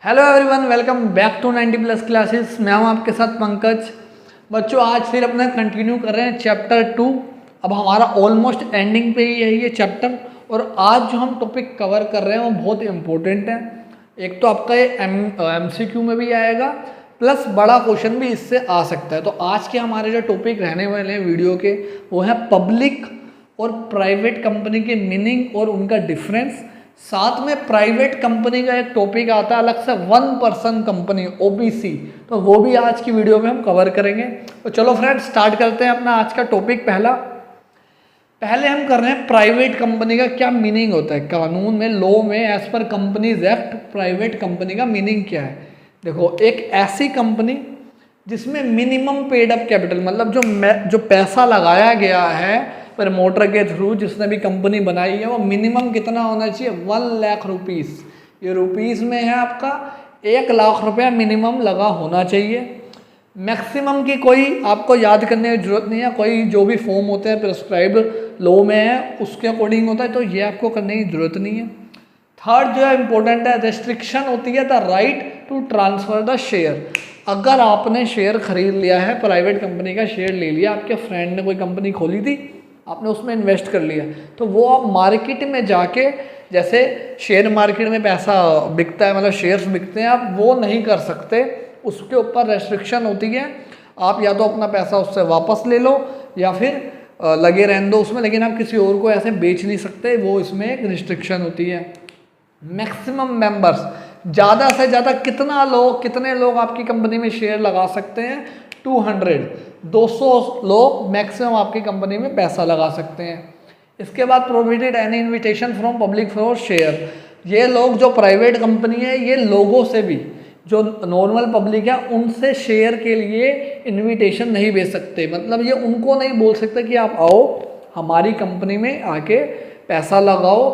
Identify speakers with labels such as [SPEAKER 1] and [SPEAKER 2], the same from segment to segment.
[SPEAKER 1] Hello everyone, welcome back to 90 plus classes. मैं हूं आपके साथ पंकज। बच्चों, आज फिर अपना कंटिन्यू कर रहे हैं चैप्टर 2। अब हमारा ऑलमोस्ट एंडिंग पे ही है ये चैप्टर। और आज जो हम टॉपिक कवर कर रहे हैं वो बहुत इंपॉर्टेंट है। एक तो आपका ये MCQ में भी आएगा, प्लस बड़ा क्वेश्चन भी इससे आ सकता है। तो आज के हमारे जो टॉपिक रहने वाले हैं वीडियो के, वो है पब्लिक और प्राइवेट कंपनी के मीनिंग और उनका डिफरेंस। साथ में प्राइवेट कंपनी का एक टॉपिक आता है अलग से, 1 पर्सन कंपनी OPC, तो वो भी आज की वीडियो में हम कवर करेंगे। तो चलो फ्रेंड्स, स्टार्ट करते हैं अपना आज का टॉपिक। पहले हम कर रहे हैं प्राइवेट कंपनी का क्या मीनिंग होता है। कानून में, लॉ में, एज पर कंपनीज एक्ट प्राइवेट कंपनी का मीनिंग क्या है। देखो, एक ऐसी कंपनी जिसमें मिनिमम पेड अप कैपिटल, मतलब जो पैसा लगाया गया है प्रमोटर के थ्रू, जिसने भी कंपनी बनाई है, वो मिनिमम कितना होना चाहिए, 1 लाख रुपीस। ये रुपीस में है, आपका 1 लाख रुपया मिनिमम लगा होना चाहिए। मैक्सिमम की कोई आपको याद करने की जरूरत नहीं है, कोई जो भी फॉर्म होते हैं प्रिस्क्राइब लॉ में है उसके अकॉर्डिंग होता है, तो ये आपको करने की जरूरत नहीं है। थर्ड जो है इंपॉर्टेंट है, रेस्ट्रिक्शन होती है the right to transfer the share. अगर आपने शेयर खरीद लिया है, प्राइवेट कंपनी का शेयर ले लिया, आपके फ्रेंड ने कोई कंपनी खोली थी, आपने उसमें इन्वेस्ट कर लिया, तो वो आप मार्केट में जाके, जैसे शेयर मार्केट में पैसा बिकता है, मतलब शेयर्स बिकते हैं, आप वो नहीं कर सकते। उसके ऊपर रेस्ट्रिक्शन होती है। आप या तो अपना पैसा उससे वापस ले लो या फिर लगे रहने दो उसमें, लेकिन आप किसी और को ऐसे बेच नहीं सकते, वो इसमें एक रिस्ट्रिक्शन होती है। मैक्सिमम मेंबर्स, ज़्यादा से ज़्यादा कितने लोग आपकी कंपनी में शेयर लगा सकते हैं, 200 लोग मैक्सिमम आपकी कंपनी में पैसा लगा सकते हैं। इसके बाद provided any invitation from public for share. ये लोग, जो प्राइवेट कंपनी है, ये लोगों से भी, जो नॉर्मल पब्लिक है, उनसे शेयर के लिए इनविटेशन नहीं भेज सकते। मतलब ये उनको नहीं बोल सकते कि आप आओ हमारी कंपनी में आके पैसा लगाओ,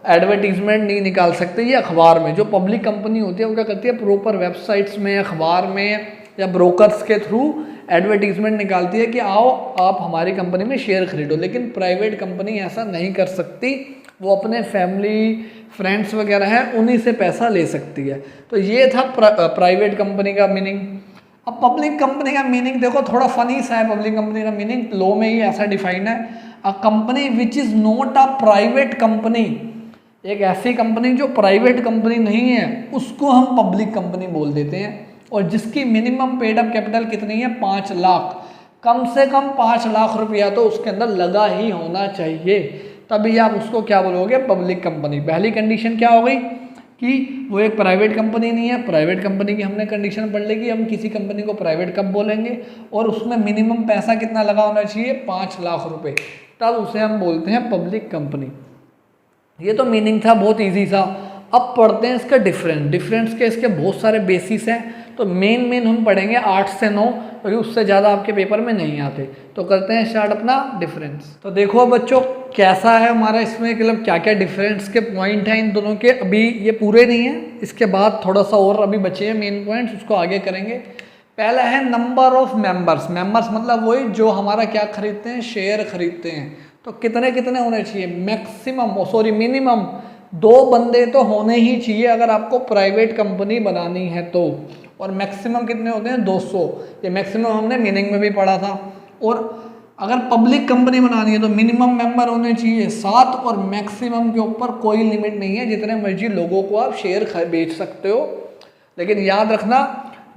[SPEAKER 1] एडवर्टीजमेंट नहीं निकाल सकते। ये अखबार में, जो पब्लिक कंपनी होती है वो क्या करती है, प्रॉपर वेबसाइट्स में, अखबार में या ब्रोकर्स के थ्रू एडवर्टीजमेंट निकालती है कि आओ आप हमारी कंपनी में शेयर खरीदो। लेकिन प्राइवेट कंपनी ऐसा नहीं कर सकती, वो अपने फैमिली फ्रेंड्स वगैरह हैं उन्हीं से पैसा ले सकती है। तो ये था प्राइवेट कंपनी का मीनिंग। अब पब्लिक कंपनी का मीनिंग देखो, थोड़ा फनी सा है। पब्लिक कंपनी का मीनिंग लॉ में ही ऐसा डिफाइंड है, a company which is not a private company. एक ऐसी कंपनी जो प्राइवेट कंपनी नहीं है, उसको हम पब्लिक कंपनी बोल देते हैं। और जिसकी मिनिमम पेड अप कैपिटल कितनी है, 5 लाख, कम से कम 5 लाख रुपया तो उसके अंदर लगा ही होना चाहिए, तभी आप उसको क्या बोलोगे, पब्लिक कंपनी। पहली कंडीशन क्या हो गई कि वो एक प्राइवेट कंपनी नहीं है। प्राइवेट कंपनी की हमने कंडीशन पढ़ ली कि हम किसी कंपनी को प्राइवेट कब बोलेंगे, और उसमें मिनिमम पैसा कितना लगा होना चाहिए, 5 लाख रुपये, तब उसे हम बोलते हैं पब्लिक कंपनी। ये तो मीनिंग था, बहुत ईजी सा। अब पढ़ते हैं इसका डिफरेंस के इसके बहुत सारे बेसिस हैं। तो मेन हम पढ़ेंगे 8 से 9, क्योंकि उससे ज़्यादा आपके पेपर में नहीं आते। तो करते हैं स्टार्ट अपना डिफरेंस। तो देखो बच्चों, कैसा है हमारा इसमें, मतलब क्या क्या डिफरेंस के पॉइंट हैं इन दोनों के। अभी ये पूरे नहीं हैं, इसके बाद थोड़ा सा और अभी बचे हैं मेन पॉइंट्स, उसको आगे करेंगे। पहला है नंबर ऑफ मेंबर्स। मतलब वही जो हमारा क्या खरीदते हैं, शेयर खरीदते हैं। तो कितने होने चाहिए, मिनिमम 2 बंदे तो होने ही चाहिए अगर आपको प्राइवेट कंपनी बनानी है तो। और मैक्सिमम कितने होते हैं, 200। ये मैक्सिमम हमने मीनिंग में भी पढ़ा था। और अगर पब्लिक कंपनी बनानी है तो मिनिमम मेंबर होने चाहिए 7, और मैक्सिमम के ऊपर कोई लिमिट नहीं है, जितने मर्जी लोगों को आप शेयर बेच सकते हो। लेकिन याद रखना,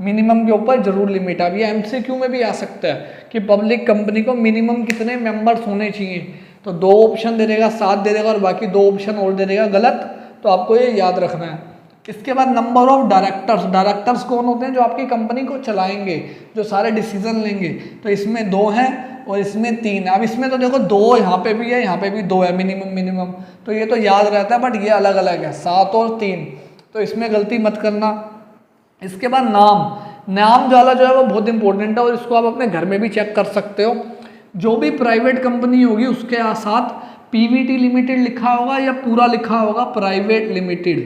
[SPEAKER 1] मिनिमम के ऊपर जरूर लिमिट। अब ये MCQ में भी आ सकता है कि पब्लिक कंपनी को मिनिमम कितने मेंबर्स होने चाहिए, तो 2 ऑप्शन दे देगा, 7 दे देगा, और बाकी 2 ऑप्शन और दे देगा गलत। तो आपको ये याद रखना है। इसके बाद नंबर ऑफ डायरेक्टर्स कौन होते हैं, जो आपकी कंपनी को चलाएंगे, जो सारे डिसीजन लेंगे। तो इसमें 2 हैं और इसमें 3। अब इसमें तो देखो 2 यहाँ पे भी है, यहाँ पे भी 2 है, मिनिमम। तो ये तो याद रहता है, बट ये अलग अलग है, 7 और 3। तो इसमें गलती मत करना। इसके बाद नाम वाला जो है वो बहुत इंपॉर्टेंट है, और इसको आप अपने घर में भी चेक कर सकते हो। जो भी प्राइवेट कंपनी होगी उसके साथ PVT लिमिटेड लिखा होगा या पूरा लिखा होगा प्राइवेट लिमिटेड,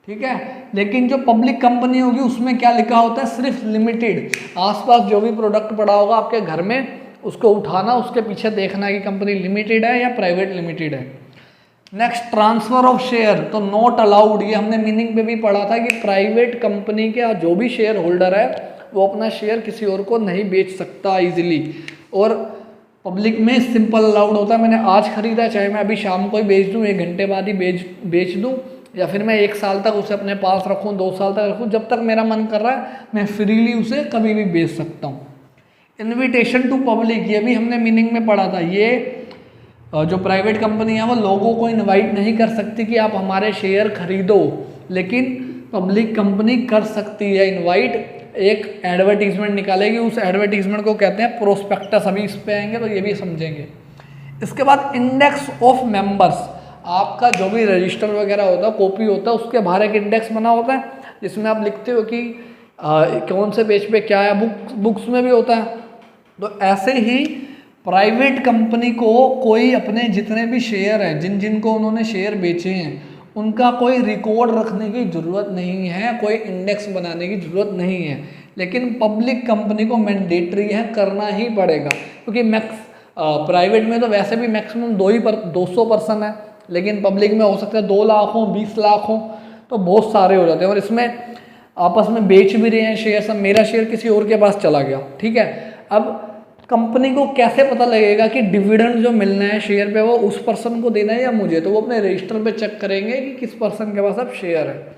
[SPEAKER 1] ठीक है। लेकिन जो पब्लिक कंपनी होगी उसमें क्या लिखा होता है, सिर्फ लिमिटेड। आसपास जो भी प्रोडक्ट पड़ा होगा आपके घर में, उसको उठाना, उसके पीछे देखना कि कंपनी लिमिटेड है या प्राइवेट लिमिटेड है। नेक्स्ट ट्रांसफर ऑफ शेयर, तो नॉट अलाउड, ये हमने मीनिंग पे भी पढ़ा था कि प्राइवेट कंपनी के जो भी शेयर होल्डर है वो अपना शेयर किसी और को नहीं बेच सकता इजीली, और पब्लिक में सिंपल अलाउड होता है। मैंने आज खरीदा, चाहे मैं अभी शाम को ही बेच दूँ, 1 घंटे बाद ही बेच दूँ, या फिर मैं 1 साल तक उसे अपने पास रखूँ, 2 साल तक रखूँ, जब तक मेरा मन कर रहा है मैं फ्रीली उसे कभी भी बेच सकता हूँ। इन्विटेशन टू पब्लिक, ये भी हमने मीनिंग में पढ़ा था। ये जो प्राइवेट कंपनी है वो लोगों को इनवाइट नहीं कर सकती कि आप हमारे शेयर खरीदो, लेकिन पब्लिक कंपनी कर सकती है इनवाइट। एक एडवर्टीजमेंट निकालेगी, उस एडवर्टीजमेंट को कहते हैं प्रोस्पेक्टस, अभी इस पे आएंगे तो ये भी समझेंगे। इसके बाद इंडेक्स ऑफ मेंबर्स, आपका जो भी रजिस्टर वगैरह होता है, कॉपी होता है, उसके बाहर एक इंडेक्स बना होता है जिसमें आप लिखते हो कि कौन से पेज पे क्या है, बुक्स में भी होता है। तो ऐसे ही प्राइवेट कंपनी को कोई अपने जितने भी शेयर हैं, जिन जिनको उन्होंने शेयर बेचे हैं, उनका कोई रिकॉर्ड रखने की ज़रूरत नहीं है, कोई इंडेक्स बनाने की ज़रूरत नहीं है। लेकिन पब्लिक कंपनी को मैंडेटरी है, करना ही पड़ेगा, क्योंकि प्राइवेट में तो वैसे भी मैक्सिमम 200 पर्सन है, लेकिन पब्लिक में हो सकता है 2 लाख हो, 20 लाख हो, तो बहुत सारे हो जाते हैं। और इसमें आपस में बेच भी रहे हैं शेयर, सब मेरा शेयर किसी और के पास चला गया, ठीक है। अब कंपनी को कैसे पता लगेगा कि डिविडेंड जो मिलना है शेयर पे वो उस पर्सन को देना है या मुझे, तो वो अपने रजिस्टर पे चेक करेंगे कि किस पर्सन के पास अब शेयर है।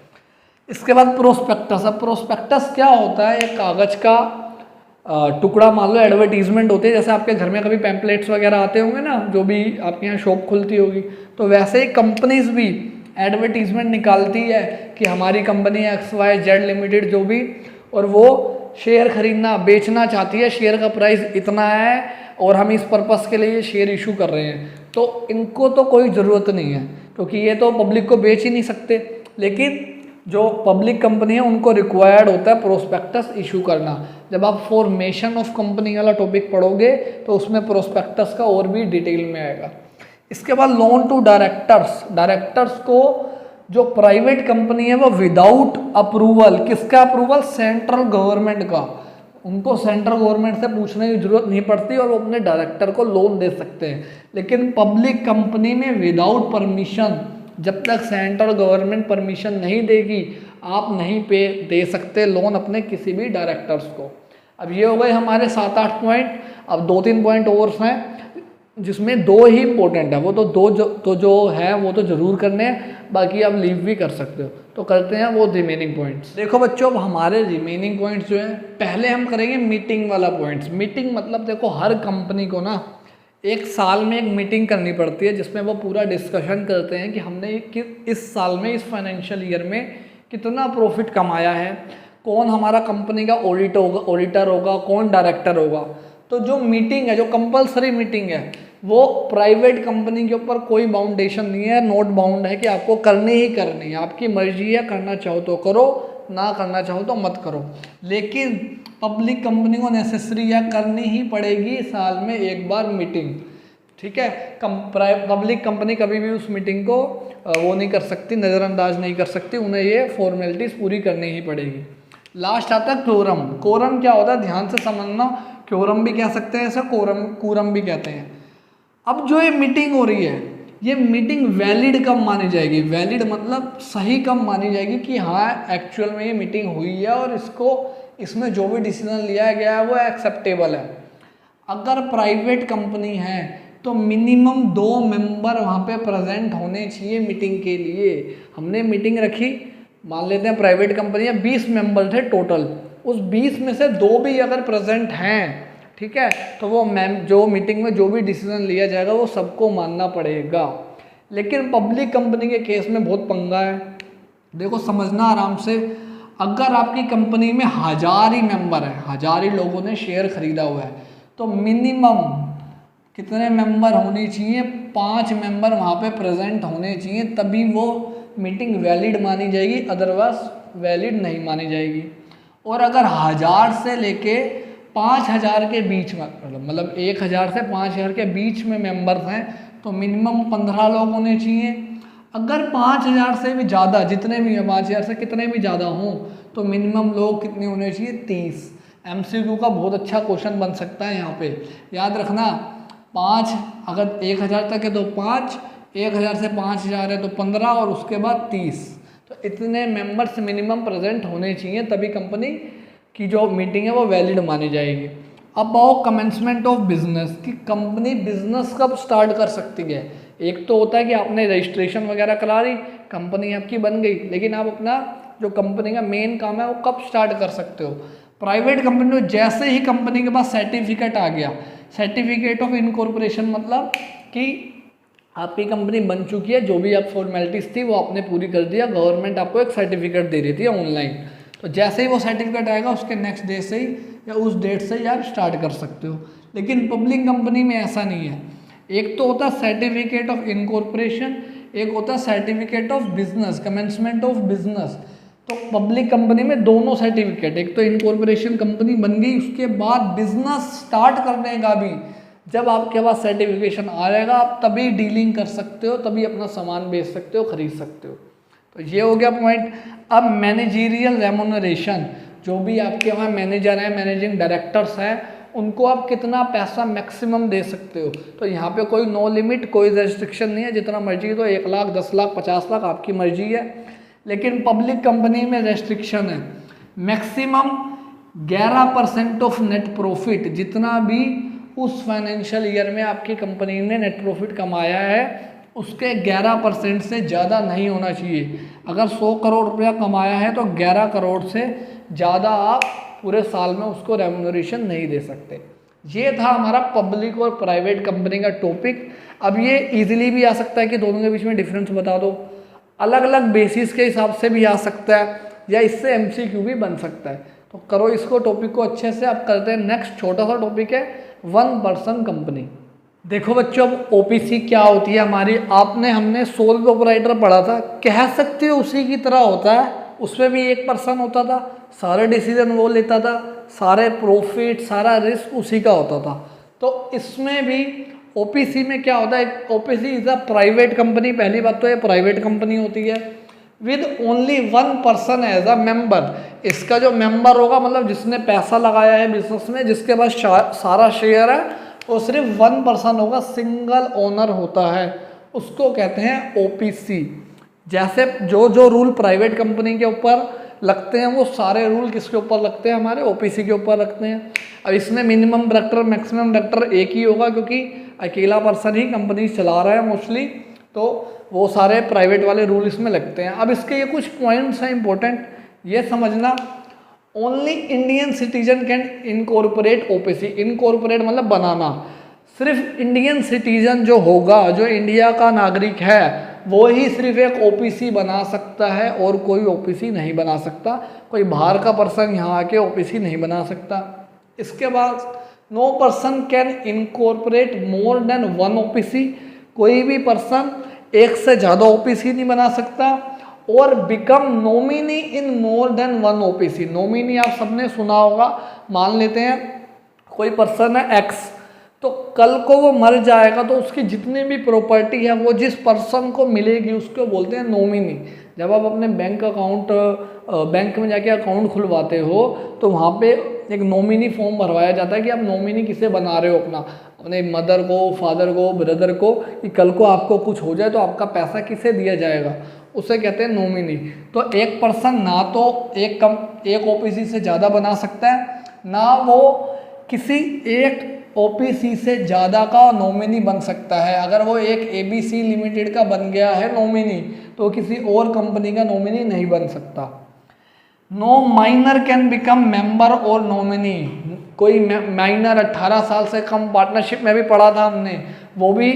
[SPEAKER 1] इसके बाद प्रोस्पेक्टस, अब प्रोस्पेक्टस क्या होता है, एक कागज का टुकड़ा, मान लो एडवर्टीजमेंट होती है, जैसे आपके घर में कभी पैम्पलेट्स वगैरह आते होंगे ना, जो भी आपके यहाँ शॉप खुलती होगी, तो वैसे ही कंपनीज भी एडवर्टीजमेंट निकालती है कि हमारी कंपनी XYZ लिमिटेड जो भी, और वो शेयर खरीदना बेचना चाहती है, शेयर का प्राइस इतना है और हम इस पर्पस के लिए ये शेयर इशू कर रहे हैं। तो इनको तो कोई ज़रूरत नहीं है, क्योंकि ये तो पब्लिक को बेच ही नहीं सकते। लेकिन जो पब्लिक कंपनी है उनको रिक्वायर्ड होता है प्रोस्पेक्टस इशू करना। जब आप फॉर्मेशन ऑफ कंपनी वाला टॉपिक पढ़ोगे तो उसमें प्रोस्पेक्टस का और भी डिटेल में आएगा। इसके बाद लोन टू डायरेक्टर्स, डायरेक्टर्स को जो प्राइवेट कंपनी है वो विदाउट अप्रूवल, किसका अप्रूवल, सेंट्रल गवर्नमेंट का, उनको सेंट्रल गवर्नमेंट से पूछने की जरूरत नहीं पड़ती और वो अपने डायरेक्टर को लोन दे सकते हैं। लेकिन पब्लिक कंपनी में विदाउट परमिशन, जब तक सेंट्रल गवर्नमेंट परमिशन नहीं देगी आप नहीं दे सकते लोन अपने किसी भी डायरेक्टर्स को। अब ये हो गए हमारे 7-8 पॉइंट। अब 2-3 पॉइंट और हैं जिसमें 2 ही इंपॉर्टेंट है, वो तो जो है वो तो जरूर करने हैं, बाकी आप लीव भी कर सकते हो। तो करते हैं वो रिमेनिंग पॉइंट्स। देखो बच्चों, अब हमारे रिमेनिंग पॉइंट्स जो हैं, पहले हम करेंगे मीटिंग वाला पॉइंट्स। मीटिंग मतलब देखो, हर कंपनी को ना 1 साल में एक मीटिंग करनी पड़ती है जिसमें वो पूरा डिस्कशन करते हैं कि हमने इस साल में, इस फाइनेंशियल ईयर में कितना प्रॉफिट कमाया है, कौन हमारा कंपनी का ऑडिटर होगा, कौन डायरेक्टर होगा। तो जो मीटिंग है, जो कंपलसरी मीटिंग है, वो प्राइवेट कंपनी के ऊपर कोई बाउंडेशन नहीं है, नोट बाउंड है कि आपको करनी ही करनी है, आपकी मर्जी है, करना चाहो तो करो, ना करना चाहो तो मत करो। लेकिन पब्लिक कंपनी को नेसेसरी है, करनी ही पड़ेगी साल में 1 बार मीटिंग, ठीक है। पब्लिक कंपनी कभी भी उस मीटिंग को वो नहीं कर सकती, नज़रअंदाज नहीं कर सकती, उन्हें ये फॉर्मेलिटीज़ पूरी करनी ही पड़ेगी। लास्ट आता है क्योरम। क्योरम क्या होता है, ध्यान से समझना, क्योरम भी कह सकते हैं इसे, कोरम भी कहते हैं। अब जो ये मीटिंग हो रही है, ये मीटिंग वैलिड कब मानी जाएगी, वैलिड मतलब सही कब मानी जाएगी कि हाँ एक्चुअल में ये मीटिंग हुई है और इसमें जो भी डिसीजन लिया गया है वो एक्सेप्टेबल है। अगर प्राइवेट कंपनी है तो मिनिमम 2 मेंबर वहाँ पे प्रेजेंट होने चाहिए मीटिंग के लिए। हमने मीटिंग रखी, मान लेते हैं प्राइवेट कंपनी है, 20 मेंबर थे टोटल, उस 20 में से 2 भी अगर प्रेजेंट हैं, ठीक है, तो वो जो मीटिंग में जो भी डिसीजन लिया जाएगा वो सबको मानना पड़ेगा। लेकिन पब्लिक कंपनी के केस में बहुत पंगा है। देखो समझना आराम से, अगर आपकी कंपनी में 1000 ही मेंबर है, 1000 ही लोगों ने शेयर खरीदा हुआ है, तो मिनिमम कितने मेंबर होने चाहिए, 5 मेंबर वहाँ पे प्रेजेंट होने चाहिए, तभी वो मीटिंग वैलिड मानी जाएगी, अदरवाइज वैलिड नहीं मानी जाएगी। और अगर 1000 से लेके 5000 के बीच में, मतलब 1000 से 5000 के बीच में मेंबर्स हैं, तो मिनिमम 15 लोग होने चाहिए। अगर 5000 से भी ज़्यादा, जितने भी 5000 से कितने भी ज़्यादा हों, तो मिनिमम लोग कितने होने चाहिए, 30। MCQ का बहुत अच्छा क्वेश्चन बन सकता है यहाँ पे, याद रखना। 5 अगर 1000 तक है तो 5, 1000 से 5000 है तो 15 और उसके बाद 30। तो इतने मेंबर्स मिनिमम प्रेजेंट होने चाहिए, तभी कंपनी की जो मीटिंग है वो वैलिड मानी जाएगी। अब आओ कमेंसमेंट ऑफ बिजनेस, कि कंपनी बिजनेस कब स्टार्ट कर सकती है। एक तो होता है कि आपने रजिस्ट्रेशन वगैरह करा ली, कंपनी आपकी बन गई, लेकिन आप अपना जो कंपनी का मेन काम है वो कब स्टार्ट कर सकते हो। प्राइवेट कंपनी में जैसे ही कंपनी के पास सर्टिफिकेट आ गया, सर्टिफिकेट ऑफ इनकॉर्पोरेशन, मतलब कि आपकी कंपनी बन चुकी है, जो भी आप फॉर्मेलिटीज़ थी वो आपने पूरी कर दिया, गवर्नमेंट आपको एक सर्टिफिकेट दे रही थी ऑनलाइन, तो जैसे ही वो सर्टिफिकेट आएगा उसके नेक्स्ट डे से ही या उस डेट से ही आप स्टार्ट कर सकते हो। लेकिन पब्लिक कंपनी में ऐसा नहीं है। एक तो होता है सर्टिफिकेट ऑफ इनकॉर्पोरेशन, एक होता है certificate of business, commencement of business. तो पब्लिक कंपनी में दोनों सर्टिफिकेट, एक तो इनकॉर्पोरेशन कंपनी बन गई, उसके बाद बिजनेस स्टार्ट करने का भी जब आपके पास सर्टिफिकेशन आ जाएगा, आप तभी डीलिंग कर सकते हो, तभी अपना सामान बेच सकते हो, खरीद सकते हो। तो ये हो गया पॉइंट। अब मैनेजरियल रेम्यूनरेशन, जो भी आपके वहाँ मैनेजर हैं, मैनेजिंग डायरेक्टर्स हैं, उनको आप कितना पैसा मैक्सिमम दे सकते हो। तो यहाँ पे कोई नो लिमिट, कोई रेस्ट्रिक्शन नहीं है, जितना मर्जी दो, 1 लाख, 10 लाख, 50 लाख, आपकी मर्जी है। लेकिन पब्लिक कंपनी में रेस्ट्रिक्शन है, मैक्सिमम 11% ऑफ नेट प्रॉफिट, जितना भी उस फाइनेंशियल ईयर में आपकी कंपनी ने नेट प्रॉफिट कमाया है उसके 11% से ज़्यादा नहीं होना चाहिए। अगर 100 करोड़ रुपया कमाया है तो 11 करोड़ से ज़्यादा आप पूरे साल में उसको रेम्यूनरेशन नहीं दे सकते। ये था हमारा पब्लिक और प्राइवेट कंपनी का टॉपिक। अब ये इजीली भी आ सकता है कि दोनों के बीच में डिफरेंस बता दो, अलग अलग बेसिस के हिसाब से भी आ सकता है, या इससे एमसीक्यू भी बन सकता है। तो करो इसको, टॉपिक को अच्छे से। अब करते हैं नेक्स्ट छोटा सा टॉपिक है 1 पर्सन कंपनी। देखो बच्चों, अब ओपीसी क्या होती है हमारी, हमने सोल प्रोप्राइटर पढ़ा था, कह सकते हो उसी की तरह होता है। उसमें भी 1 पर्सन होता था, सारे डिसीजन वो लेता था, सारे प्रॉफिट, सारा रिस्क उसी का होता था। तो इसमें भी ओपीसी में क्या होता है, OPC is a private company. पहली बात तो ये प्राइवेट कंपनी होती है with only 1 person as a member. इसका जो मेंबर होगा, मतलब जिसने पैसा लगाया है बिजनेस में, जिसके पास सारा शेयर है, वो सिर्फ 1 पर्सन होगा, सिंगल ओनर होता है, उसको कहते हैं ओपीसी। जैसे जो जो रूल प्राइवेट कंपनी के ऊपर लगते हैं, वो सारे रूल किसके ऊपर लगते हैं, हमारे ओपीसी के ऊपर लगते हैं। अब इसमें मिनिमम डायरेक्टर, मैक्सिमम डायरेक्टर एक ही होगा, क्योंकि अकेला पर्सन ही कंपनी चला रहा है मोस्टली, तो वो सारे प्राइवेट वाले रूल इसमें लगते हैं। अब इसके ये कुछ पॉइंट्स हैं इंपॉर्टेंट, ये समझना। Only Indian citizen can incorporate OPC. Incorporate मतलब बनाना। सिर्फ इंडियन सिटीजन जो होगा, जो इंडिया का नागरिक है, वो ही सिर्फ एक ओपीसी बना सकता है, और कोई ओपीसी नहीं बना सकता। कोई बाहर का पर्सन यहाँ आके ओपीसी नहीं बना सकता। इसके बाद no person can incorporate more than 1 OPC. कोई भी पर्सन एक से ज़्यादा ओपीसी नहीं बना सकता। और बिकम नॉमिनी इन मोर देन 1 ओपीसी। नॉमिनी आप सबने सुना होगा। मान लेते हैं कोई पर्सन है एक्स, तो कल को वो मर जाएगा, तो उसकी जितनी भी प्रॉपर्टी है वो जिस पर्सन को मिलेगी उसको बोलते हैं नॉमिनी। जब आप अपने बैंक में जाके अकाउंट खुलवाते हो, तो वहाँ पे एक नॉमिनी फॉर्म भरवाया जाता है कि आप नॉमिनी किसे बना रहे हो, अपने मदर को, फादर को, ब्रदर को, कि कल को आपको कुछ हो जाए तो आपका पैसा किसे दिया जाएगा, उसे कहते हैं नॉमिनी। तो एक पर्सन ना तो एक ओपीसी से ज़्यादा बना सकता है, ना वो किसी एक ओपीसी से ज़्यादा का नॉमिनी बन सकता है। अगर वो एक एबीसी लिमिटेड का बन गया है नॉमिनी, तो किसी और कंपनी का नॉमिनी नहीं बन सकता। No minor can become member और नॉमिनी। कोई माइनर 18 साल से कम, पार्टनरशिप में भी पढ़ा था हमने, वो भी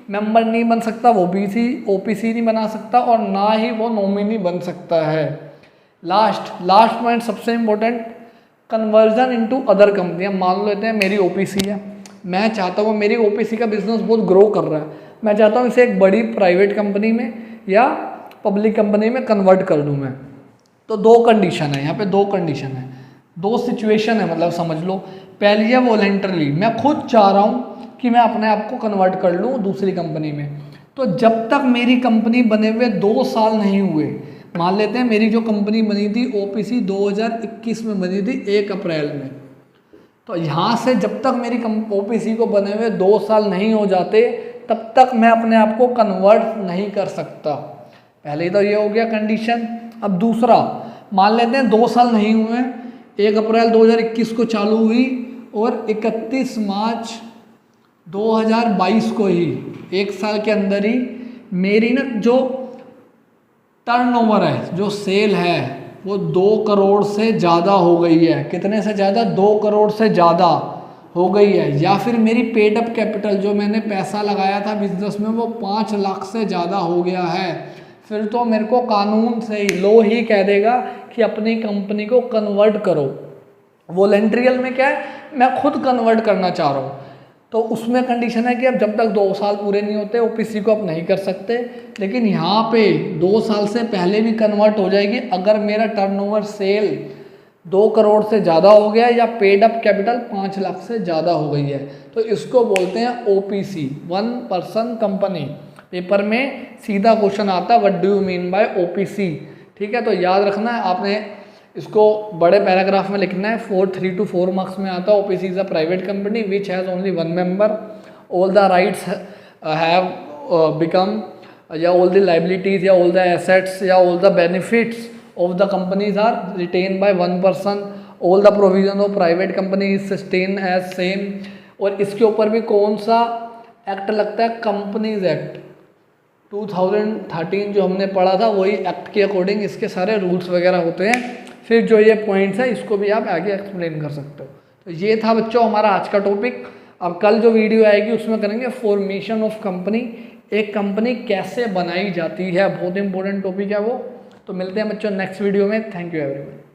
[SPEAKER 1] मेंबर नहीं बन सकता, वो भी ओपीसी नहीं बना सकता, और ना ही वो नॉमिनी बन सकता है। लास्ट पॉइंट सबसे important, conversion into other company. हम मान लेते हैं मेरी ओपीसी है, मैं चाहता हूँ, मेरी ओपीसी का बिजनेस बहुत ग्रो कर रहा है, मैं चाहता हूँ इसे एक बड़ी प्राइवेट कंपनी में या पब्लिक कंपनी में कन्वर्ट कर दूँ मैं। तो 2 कंडीशन है यहाँ पे, 2 कंडीशन है, 2 सिचुएशन है, मतलब समझ लो। पहली है वॉलेंटरली, मैं खुद चाह रहा हूँ कि मैं अपने आप को कन्वर्ट कर लूँ दूसरी कंपनी में। तो जब तक मेरी कंपनी बने हुए 2 साल नहीं हुए, मान लेते हैं मेरी जो कंपनी बनी थी ओपीसी 2021 में बनी थी 1 अप्रैल में, तो यहाँ से जब तक मेरी ओपीसी को बने हुए 2 साल नहीं हो जाते, तब तक मैं अपने आप को कन्वर्ट नहीं कर सकता। पहले तो ये हो गया कंडीशन। अब दूसरा, मान लेते हैं 2 साल नहीं हुए हैं, 1 अप्रैल 2021 को चालू हुई और 31 मार्च 2022 को ही, 1 साल के अंदर ही मेरी ना जो टर्नओवर है, जो सेल है, वो 2 करोड़ से ज़्यादा हो गई है। कितने से ज़्यादा? 2 करोड़ से ज़्यादा हो गई है। या फिर मेरी पेड अप कैपिटल, जो मैंने पैसा लगाया था बिजनेस में, वो 5 लाख से ज़्यादा हो गया है। फिर तो मेरे को कानून से ही, लॉ ही कह देगा कि अपनी कंपनी को कन्वर्ट करो। वॉलंटरियल में क्या है, मैं खुद कन्वर्ट करना चाह रहा हूँ, तो उसमें कंडीशन है कि अब जब तक 2 साल पूरे नहीं होते ओपीसी को आप नहीं कर सकते। लेकिन यहाँ पे 2 साल से पहले भी कन्वर्ट हो जाएगी अगर मेरा टर्नओवर सेल 2 करोड़ से ज़्यादा हो गया या पेड अप कैपिटल 5 लाख से ज़्यादा हो गई है। तो इसको बोलते हैं ओपीसी, 1 पर्सन कंपनी। पेपर में सीधा क्वेश्चन आता है, what do you mean by OPC. ठीक है, तो याद रखना है आपने, इसको बड़े पैराग्राफ में लिखना है। 3 to 4 मार्क्स में आता है। OPC is a private company which has only 1 member, all the rights have become, या ऑल द लाइबिलिटीज, या ऑल द एसेट्स, या all the benefits of the companies are retained by 1 person, all the provision of private company is sustain as same. और इसके ऊपर भी कौन सा act लगता है? कंपनीज एक्ट 2013 जो हमने पढ़ा था, वही एक्ट के अकॉर्डिंग इसके सारे रूल्स वगैरह होते हैं। फिर जो ये पॉइंट्स है इसको भी आप आगे एक्सप्लेन कर सकते हो। तो ये था बच्चों हमारा आज का टॉपिक। अब कल जो वीडियो आएगी उसमें करेंगे फॉर्मेशन ऑफ कंपनी, एक कंपनी कैसे बनाई जाती है, बहुत इंपॉर्टेंट टॉपिक है वो। तो मिलते हैं बच्चों नेक्स्ट वीडियो में। Thank you everyone.